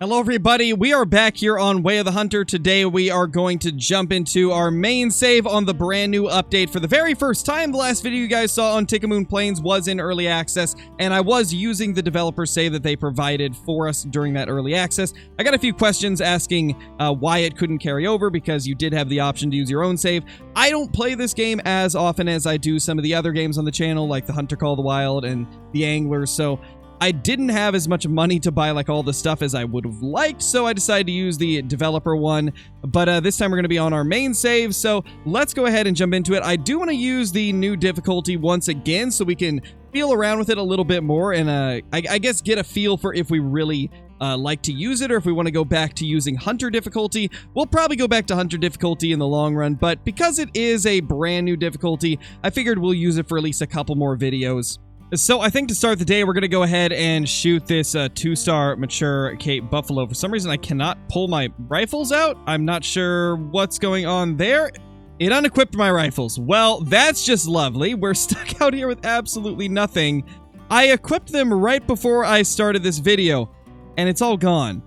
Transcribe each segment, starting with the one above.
Hello everybody, we are back here on Way of the Hunter. Today we are going to jump into our main save on the brand new update for the very first time. The last video you guys saw on Tikamoon Plains was in early access, and I was using the developer save that they provided for us during that early access. I got a few questions asking why it couldn't carry over, because you did have the option to use your own save. I don't play this game as often as I do some of the other games on the channel, like the Hunter Call of the Wild and the Anglers, so I didn't have as much money to buy like all the stuff as I would have liked, so I decided to use the developer one. But this time we're going to be on our main save, so let's go ahead and jump into it. I do want to use the new difficulty once again so we can feel around with it a little bit more and I guess get a feel for if we really like to use it, or if we want to go back to using Hunter difficulty. We'll probably go back to Hunter difficulty in the long run, but because it is a brand new difficulty, I figured we'll use it for at least a couple more videos. So I think to start the day, we're going to go ahead and shoot this 2-star mature Cape Buffalo. For some reason, I cannot pull my rifles out. I'm not sure what's going on there. It unequipped my rifles. Well, that's just lovely. We're stuck out here with absolutely nothing. I equipped them right before I started this video, and it's all gone.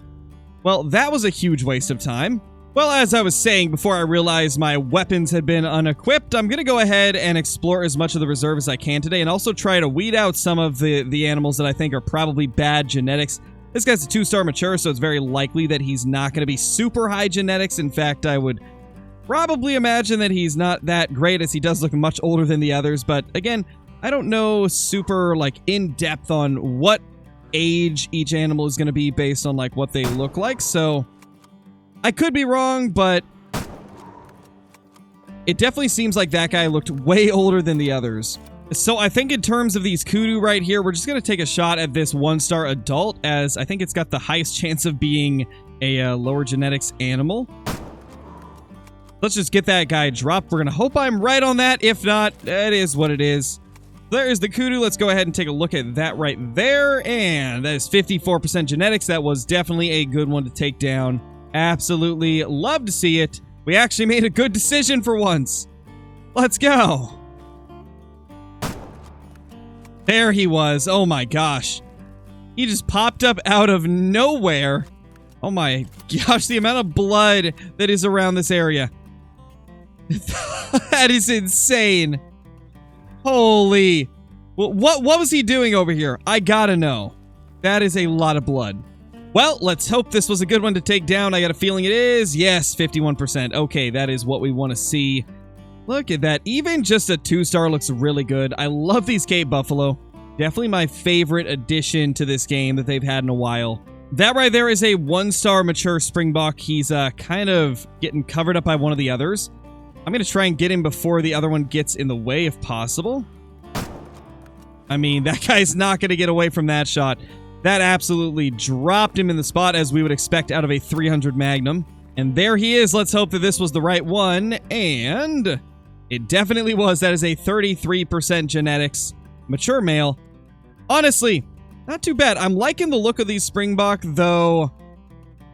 Well, that was a huge waste of time. Well, as I was saying before I realized my weapons had been unequipped, I'm going to go ahead and explore as much of the reserve as I can today, and also try to weed out some of the animals that I think are probably bad genetics. This guy's a 2-star mature, so it's very likely that he's not going to be super high genetics. In fact, I would probably imagine that he's not that great, as he does look much older than the others. But again, I don't know super like in depth on what age each animal is going to be based on like what they look like, so I could be wrong, but it definitely seems like that guy looked way older than the others. So I think in terms of these Kudu right here, we're just going to take a shot at this 1-star adult, as I think it's got the highest chance of being a lower genetics animal. Let's just get that guy dropped. We're going to hope I'm right on that. If not, that is what it is. There is the Kudu. Let's go ahead and take a look at that right there. And that is 54% genetics. That was definitely a good one to take down. Absolutely love to see it. We actually made a good decision for once. Let's go. There he was. Oh my gosh. He just popped up out of nowhere. Oh my gosh, the amount of blood that is around this area. That is insane. Holy. What was he doing over here? I gotta know. That is a lot of blood. Well, let's hope this was a good one to take down. I got a feeling it is. Yes, 51%. Okay, that is what we want to see. Look at that. Even just a 2-star looks really good. I love these Cape Buffalo. Definitely my favorite addition to this game that they've had in a while. That right there is a 1-star mature springbok. He's kind of getting covered up by one of the others. I'm going to try and get him before the other one gets in the way if possible. I mean, that guy's not going to get away from that shot. That absolutely dropped him in the spot, as we would expect out of a 300 Magnum. And there he is. Let's hope that this was the right one. And it definitely was. That is a 33% genetics. Mature male. Honestly, not too bad. I'm liking the look of these springbok, though.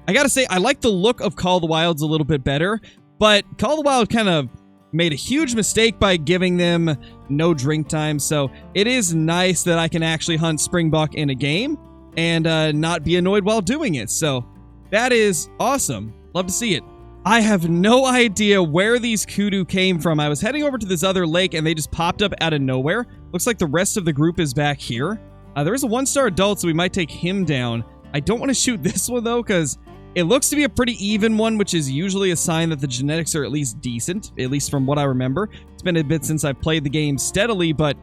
I gotta say, I like the look of Call of the Wilds a little bit better. But Call of the Wild kind of made a huge mistake by giving them no drink time. So it is nice that I can actually hunt springbok in a game and not be annoyed while doing it. So that is awesome. Love to see it. I have no idea where these Kudu came from. I was heading over to this other lake and they just popped up out of nowhere. Looks like the rest of the group is back here. There is a 1-star adult, so we might take him down. I don't want to shoot this one though, because it looks to be a pretty even one, which is usually a sign that the genetics are at least decent, at least from what I remember. It's been a bit since I've played the game steadily, but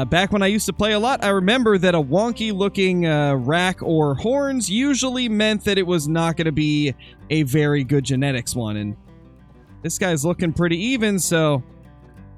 back when I used to play a lot, I remember that a wonky-looking rack or horns usually meant that it was not going to be a very good genetics one. And this guy's looking pretty even, so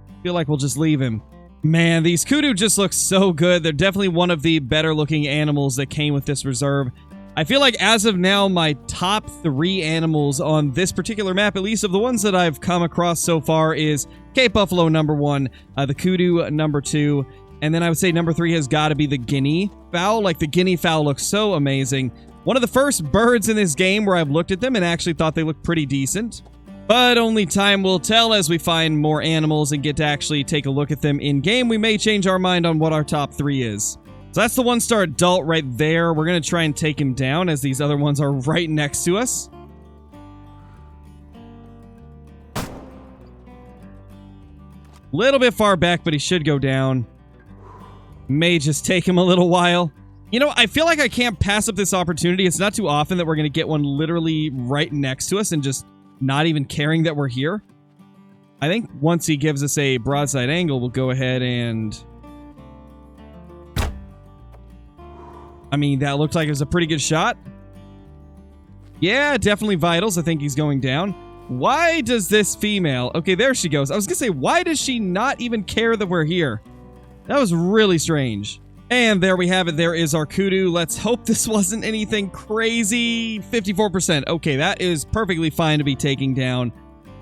I feel like we'll just leave him. Man, these Kudu just look so good. They're definitely one of the better-looking animals that came with this reserve. I feel like as of now, my top 3 animals on this particular map, at least of the ones that I've come across so far, is Cape Buffalo number 1, the Kudu number 2, and then I would say number 3 has got to be the guinea fowl. Like, the guinea fowl looks so amazing. One of the first birds in this game where I've looked at them and actually thought they looked pretty decent. But only time will tell as we find more animals and get to actually take a look at them in-game. We may change our mind on what our top 3 is. So that's the 1-star adult right there. We're going to try and take him down as these other ones are right next to us. Little bit far back, but he should go down. May just take him a little while. You know, I feel like I can't pass up this opportunity. It's not too often that we're going to get one literally right next to us and just not even caring that we're here. I think once he gives us a broadside angle, we'll go ahead and... I mean, that looked like it was a pretty good shot. Yeah, definitely vitals. I think he's going down. Why does this female... Okay, there she goes. I was going to say, why does she not even care that we're here? That was really strange. And there we have it. There is our Kudu. Let's hope this wasn't anything crazy. 54%. Okay, that is perfectly fine to be taking down.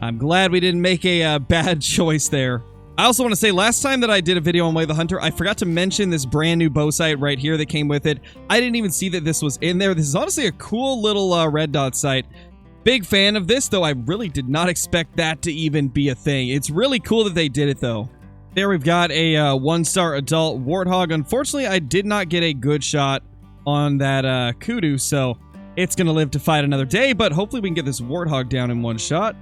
I'm glad we didn't make a bad choice there. I also want to say, last time that I did a video on Way of the Hunter, I forgot to mention this brand new bow sight right here that came with it. I didn't even see that this was in there. This is honestly a cool little red dot sight. Big fan of this, though I really did not expect that to even be a thing. It's really cool that they did it, though. There we've got a 1-star adult warthog. Unfortunately, I did not get a good shot on that Kudu, so it's going to live to fight another day, but hopefully we can get this warthog down in one shot.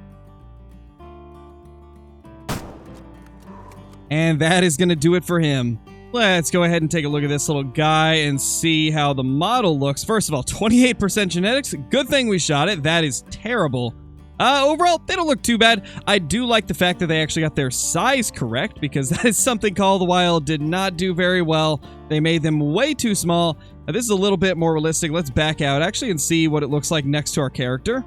And that is going to do it for him. Let's go ahead and take a look at this little guy and see how the model looks. First of all, 28% genetics. Good thing we shot it. That is terrible. Overall, they don't look too bad. I do like the fact that they actually got their size correct, because that is something Call of the Wild did not do very well. They made them way too small. This is a little bit more realistic. Let's back out actually and see what it looks like next to our character.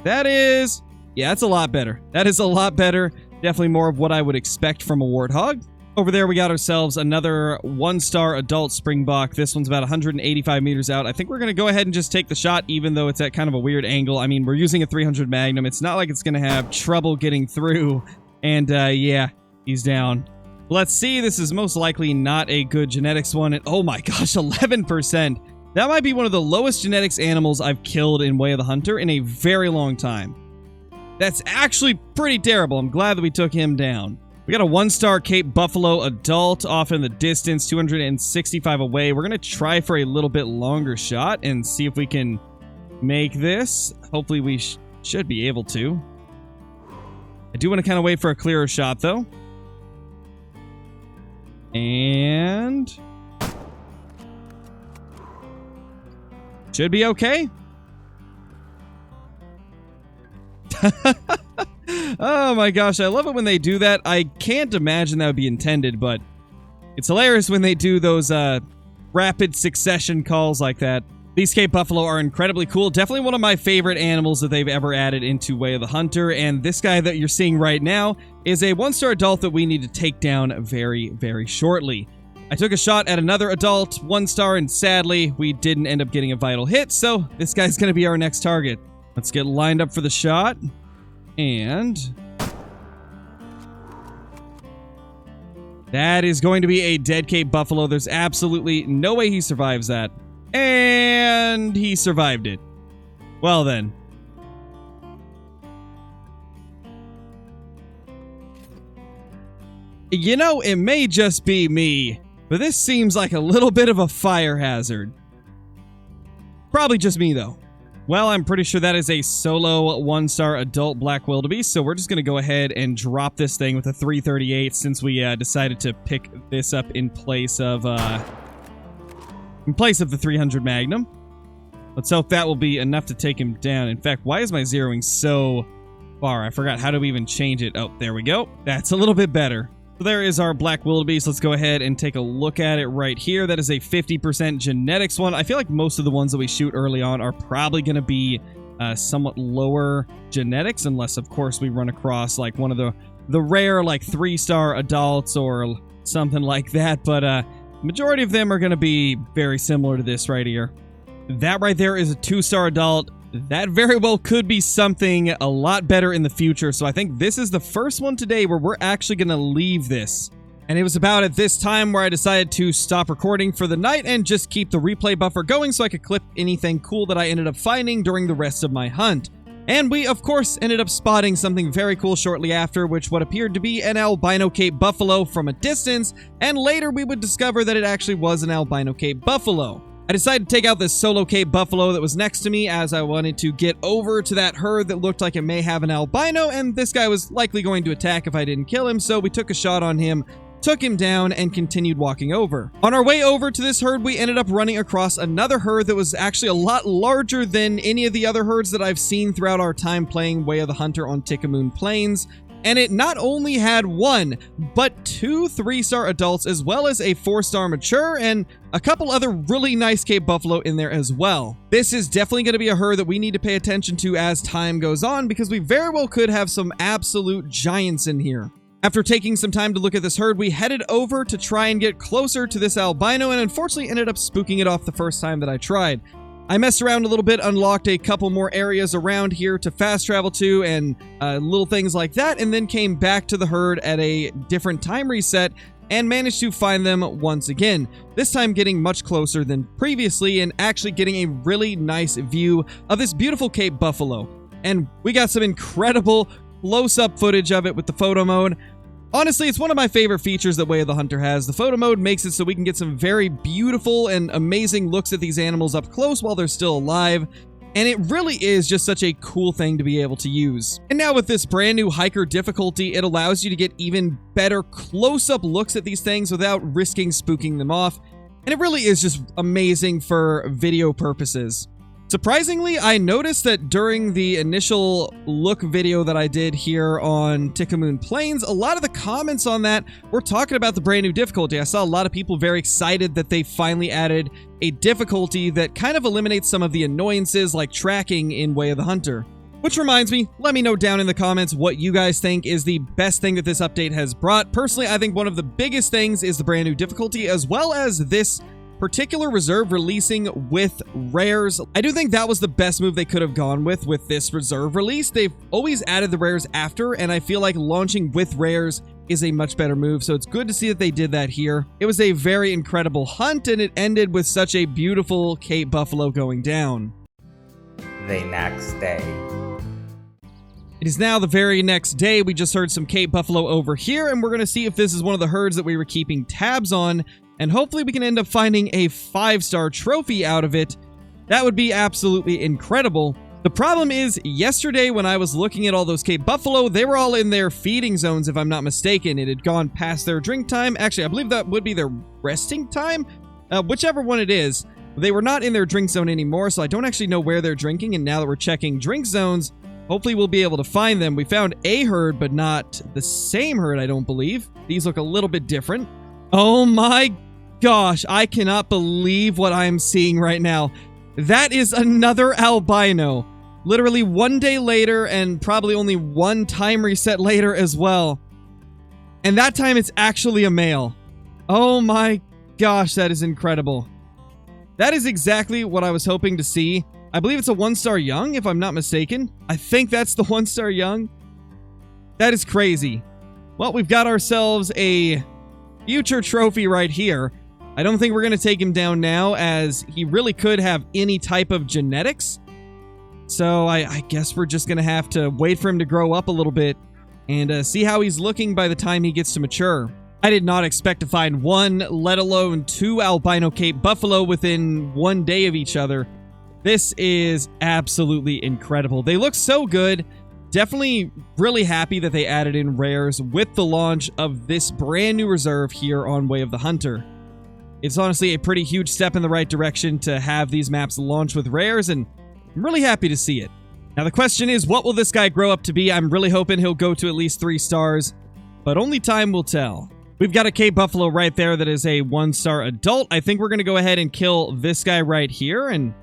That is... yeah, that's a lot better. That is a lot better. Definitely more of what I would expect from a warthog. Over there, we got ourselves another 1-star adult springbok. This one's about 185 meters out. I think we're going to go ahead and just take the shot, even though it's at kind of a weird angle. I mean, we're using a 300 Magnum. It's not like it's going to have trouble getting through. And, yeah, he's down. Let's see. This is most likely not a good genetics one. And, oh my gosh, 11%. That might be one of the lowest genetics animals I've killed in Way of the Hunter in a very long time. That's actually pretty terrible. I'm glad that we took him down. We got a 1-star Cape Buffalo adult off in the distance, 265 away. We're going to try for a little bit longer shot and see if we can make this. Hopefully we should be able to. I do want to kind of wait for a clearer shot, though. And... should be okay. Oh my gosh, I love it when they do that. I can't imagine that would be intended, but it's hilarious when they do those rapid succession calls like that. These Cape Buffalo are incredibly cool. Definitely one of my favorite animals that they've ever added into Way of the Hunter. And this guy that you're seeing right now is a 1-star adult that we need to take down very, very shortly. I took a shot at another adult 1-star, and sadly, we didn't end up getting a vital hit, so this guy's going to be our next target. Let's get lined up for the shot. And that is going to be a dead Cape Buffalo. There's absolutely no way he survives that. And he survived it. Well then. You know, it may just be me, but this seems like a little bit of a fire hazard. Probably just me, though. Well, I'm pretty sure that is a solo 1-star adult black wildebeest, so we're just going to go ahead and drop this thing with a 338 since we decided to pick this up in place of the 300 Magnum. Let's hope that will be enough to take him down. In fact, why is my zeroing so far? I forgot how to even change it. Oh, there we go. That's a little bit better. So there is our black wildebeest. Let's go ahead and take a look at it right here. That is a 50% genetics one. I feel like most of the ones that we shoot early on are probably going to be somewhat lower genetics, unless, of course, we run across like one of the rare like 3-star adults or something like that. But majority of them are going to be very similar to this right here. That right there is a 2-star adult. That very well could be something a lot better in the future, so I think this is the first one today where we're actually going to leave this. And it was about at this time where I decided to stop recording for the night and just keep the replay buffer going so I could clip anything cool that I ended up finding during the rest of my hunt. And we, of course, ended up spotting something very cool shortly after, which what appeared to be an albino Cape buffalo from a distance, and later we would discover that it actually was an albino Cape buffalo. I decided to take out this solo Cape buffalo that was next to me as I wanted to get over to that herd that looked like it may have an albino, and this guy was likely going to attack if I didn't kill him, so we took a shot on him, took him down, and continued walking over. On our way over to this herd, we ended up running across another herd that was actually a lot larger than any of the other herds that I've seen throughout our time playing Way of the Hunter on Tikamoon Plains. And it not only had one, but 2 3-star adults, as well as a 4-star mature, and a couple other really nice Cape buffalo in there as well. This is definitely going to be a herd that we need to pay attention to as time goes on, because we very well could have some absolute giants in here. After taking some time to look at this herd, we headed over to try and get closer to this albino, and unfortunately ended up spooking it off the first time that I tried. I messed around a little bit, unlocked a couple more areas around here to fast travel to, and little things like that, and then came back to the herd at a different time reset and managed to find them once again. This time getting much closer than previously and actually getting a really nice view of this beautiful Cape buffalo. And we got some incredible close-up footage of it with the photo mode. Honestly, it's one of my favorite features that Way of the Hunter has. The photo mode makes it so we can get some very beautiful and amazing looks at these animals up close while they're still alive. And it really is just such a cool thing to be able to use. And now with this brand new hiker difficulty, it allows you to get even better close-up looks at these things without risking spooking them off. And it really is just amazing for video purposes. Surprisingly, I noticed that during the initial look video that I did here on Tikamoon Plains, a lot of the comments on that were talking about the brand new difficulty. I saw a lot of people very excited that they finally added a difficulty that kind of eliminates some of the annoyances like tracking in Way of the Hunter. Which reminds me, let me know down in the comments what you guys think is the best thing that this update has brought. Personally, I think one of the biggest things is the brand new difficulty, as well as this particular reserve releasing with rares. I do think that was the best move they could have gone with this reserve release. They've always added the rares after, and I feel like launching with rares is a much better move, so it's good to see that they did that here. It was a very incredible hunt, and it ended with such a beautiful Cape buffalo going down. The next day. It is now the very next day. We just heard some Cape buffalo over here, and we're going to see if this is one of the herds that we were keeping tabs on, and hopefully we can end up finding a 5-star trophy out of it. That would be absolutely incredible. The problem is, yesterday when I was looking at all those Cape buffalo, they were all in their feeding zones, if I'm not mistaken. It had gone past their drink time. Actually, I believe that would be their resting time. Whichever one it is. They were not in their drink zone anymore, so I don't actually know where they're drinking, and now that we're checking drink zones, hopefully we'll be able to find them. We found a herd, but not the same herd, I don't believe. These look a little bit different. Oh my gosh, I cannot believe what I'm seeing right now. That is another albino. Literally 1 day later, and probably only 1 time reset later as well. And that time it's actually a male. Oh my gosh, that is incredible. That is exactly what I was hoping to see. I believe it's a 1-star young, if I'm not mistaken. I think that's the 1-star young. That is crazy. Well, we've got ourselves a future trophy right here. I don't think we're going to take him down now, as he really could have any type of genetics. So I guess we're just going to have to wait for him to grow up a little bit and see how he's looking by the time he gets to mature. I did not expect to find 1, let alone 2 albino Cape buffalo within 1 day of each other. This is absolutely incredible. They look so good. Definitely really happy that they added in rares with the launch of this brand new reserve here on Way of the Hunter. It's honestly a pretty huge step in the right direction to have these maps launch with rares, and I'm really happy to see it. Now the question is, what will this guy grow up to be? I'm really hoping he'll go to at least 3 stars, but only time will tell. We've got a Cape buffalo right there that is a 1-star adult. I think we're going to go ahead and kill this guy right here and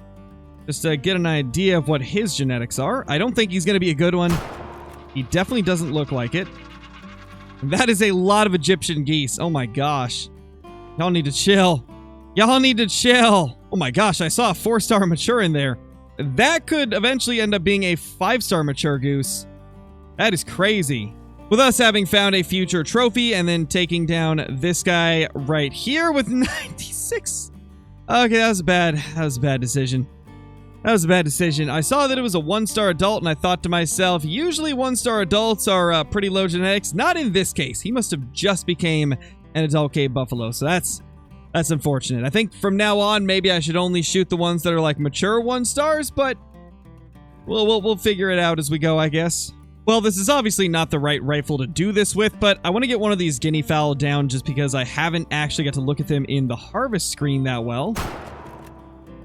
just get an idea of what his genetics are. I don't think he's going to be a good one. He definitely doesn't look like it. And that is a lot of Egyptian geese. Oh my gosh. Y'all need to chill. Y'all need to chill. Oh my gosh, I saw a 4-star mature in there. That could eventually end up being a 5-star mature goose. That is crazy. With us having found a future trophy and then taking down this guy right here with 96. Okay, that was a bad decision. That was a bad decision. I saw that it was a 1-star adult, and I thought to myself, usually 1-star adults are pretty low genetics. Not in this case. He must have just became an adult Cape Buffalo, so that's unfortunate. I think from now on, maybe I should only shoot the ones that are like mature 1-stars, but we'll figure it out as we go, I guess. Well, this is obviously not the right rifle to do this with, but I want to get one of these guinea fowl down just because I haven't actually got to look at them in the harvest screen that well.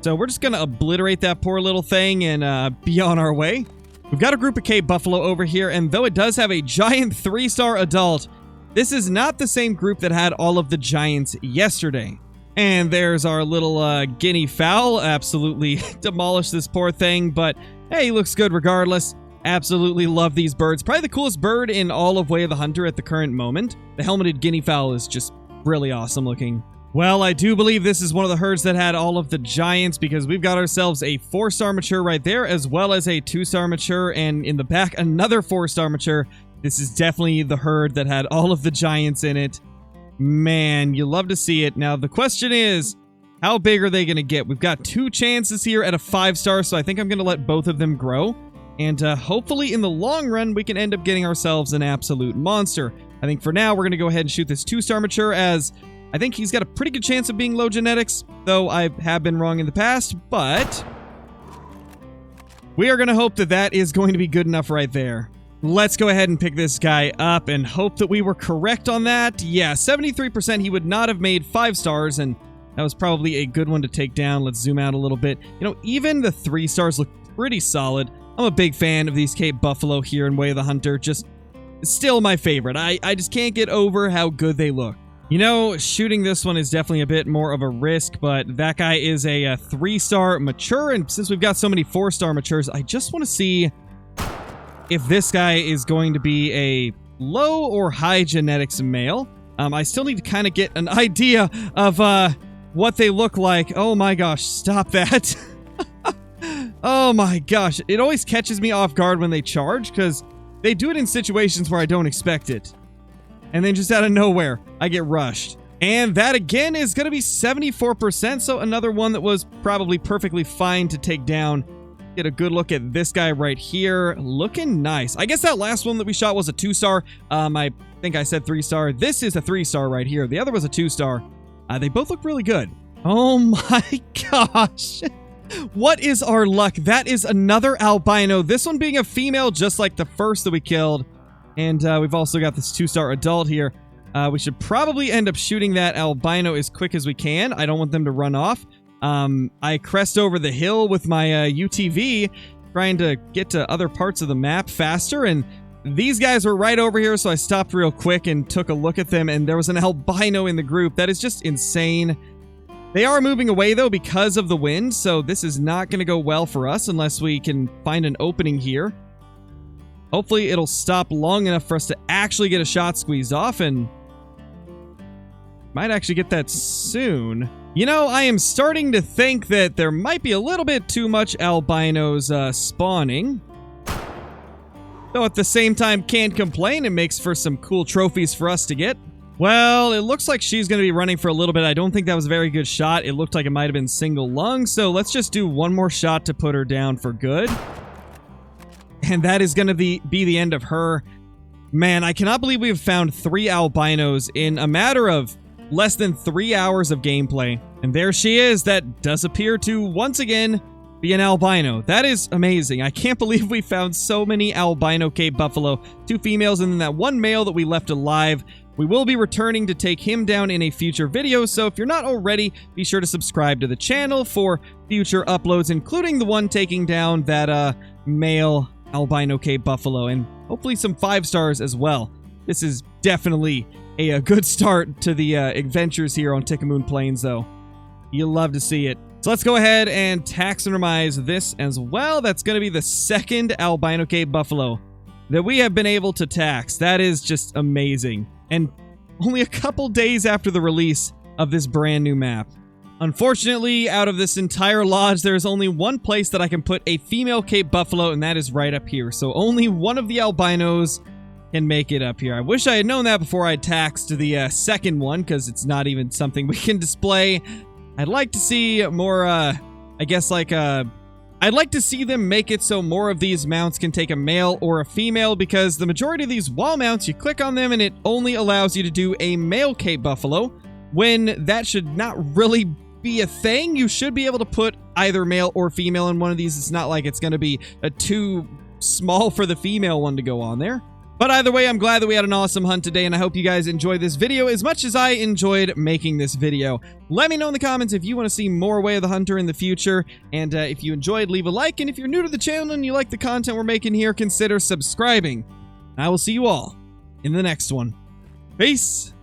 So we're just going to obliterate that poor little thing and be on our way. We've got a group of Cape Buffalo over here, and though it does have a giant 3-star adult, this is not the same group that had all of the giants yesterday. And there's our little guinea fowl. Absolutely demolished this poor thing, but hey, he looks good regardless. Absolutely love these birds. Probably the coolest bird in all of Way of the Hunter at the current moment. The helmeted guinea fowl is just really awesome looking. Well, I do believe this is one of the herds that had all of the giants because we've got ourselves a 4-star mature right there, as well as a 2-star mature, and in the back, another 4-star mature. This is definitely the herd that had all of the giants in it. Man, you love to see it. Now, the question is, how big are they going to get? We've got 2 chances here at a 5-star, so I think I'm going to let both of them grow. And hopefully, in the long run, we can end up getting ourselves an absolute monster. I think for now, we're going to go ahead and shoot this 2-star mature, as I think he's got a pretty good chance of being low genetics, though I have been wrong in the past, but we are going to hope that that is going to be good enough right there. Let's go ahead and pick this guy up and hope that we were correct on that. Yeah, 73% he would not have made 5 stars, and that was probably a good one to take down. Let's zoom out a little bit. You know, even the 3 stars look pretty solid. I'm a big fan of these Cape Buffalo here in Way of the Hunter. Just still my favorite. I just can't get over how good they look. You know, shooting this one is definitely a bit more of a risk, but that guy is a 3-star mature, and since we've got so many 4-star matures, I just want to see if this guy is going to be a low or high genetics male. I still need to kind of get an idea of what they look like. Oh my gosh, stop that. Oh my gosh, it always catches me off guard when they charge, because they do it in situations where I don't expect it. And then just out of nowhere, I get rushed. And that again is going to be 74%, so another one that was probably perfectly fine to take down. Get a good look at this guy right here. Looking nice. I guess that last one that we shot was a 2-star. I think I said 3-star. This is a 3-star right here. The other was a 2-star. They both look really good. Oh my gosh. What is our luck? That is another albino. This one being a female, just like the first that we killed. And we've also got this 2-star adult here. We should probably end up shooting that albino as quick as we can. I don't want them to run off. I crest over the hill with my UTV, trying to get to other parts of the map faster, and these guys were right over here, so I stopped real quick and took a look at them, and there was an albino in the group. That is just insane. They are moving away, though, because of the wind, so this is not going to go well for us unless we can find an opening here. Hopefully, it'll stop long enough for us to actually get a shot squeezed off, and might actually get that soon. You know, I am starting to think that there might be a little bit too much albinos spawning. Though at the same time, can't complain. It makes for some cool trophies for us to get. Well, it looks like she's going to be running for a little bit. I don't think that was a very good shot. It looked like it might have been single lung, so let's just do one more shot to put her down for good. And that is going to be the end of her. Man, I cannot believe we have found 3 albinos in a matter of less than 3 hours of gameplay. And there she is. That does appear to, once again, be an albino. That is amazing. I can't believe we found so many albino Cape Buffalo. 2 females and then that 1 male that we left alive. We will be returning to take him down in a future video, so if you're not already, be sure to subscribe to the channel for future uploads, including the one taking down that male albino Cape Buffalo, and hopefully some 5 stars as well. This is definitely a good start to the adventures here on Tikamoon Plains, though. You'll love to see it. So let's go ahead and taxidermize this as well. That's going to be the 2nd albino Cape Buffalo that we have been able to tax. That is just amazing. And only a couple days after the release of this brand new map. Unfortunately, out of this entire lodge, there is only one place that I can put a female Cape Buffalo, and that is right up here. So only one of the albinos can make it up here. I wish I had known that before I taxed the 2nd one, because it's not even something we can display. I'd like to see more, I guess, like I'd like to see them make it so more of these mounts can take a male or a female, because the majority of these wall mounts, you click on them and it only allows you to do a male Cape Buffalo, when that should not really be a thing. You should be able to put either male or female in one of these. It's not like it's going to be too small for the female one to go on there. But either way, I'm glad that we had an awesome hunt today, and I hope you guys enjoyed this video as much as I enjoyed making this video. Let me know in the comments if you want to see more Way of the Hunter in the future, and if you enjoyed, leave a like, and if you're new to the channel and you like the content we're making here, consider subscribing. I will see you all in the next one. Peace!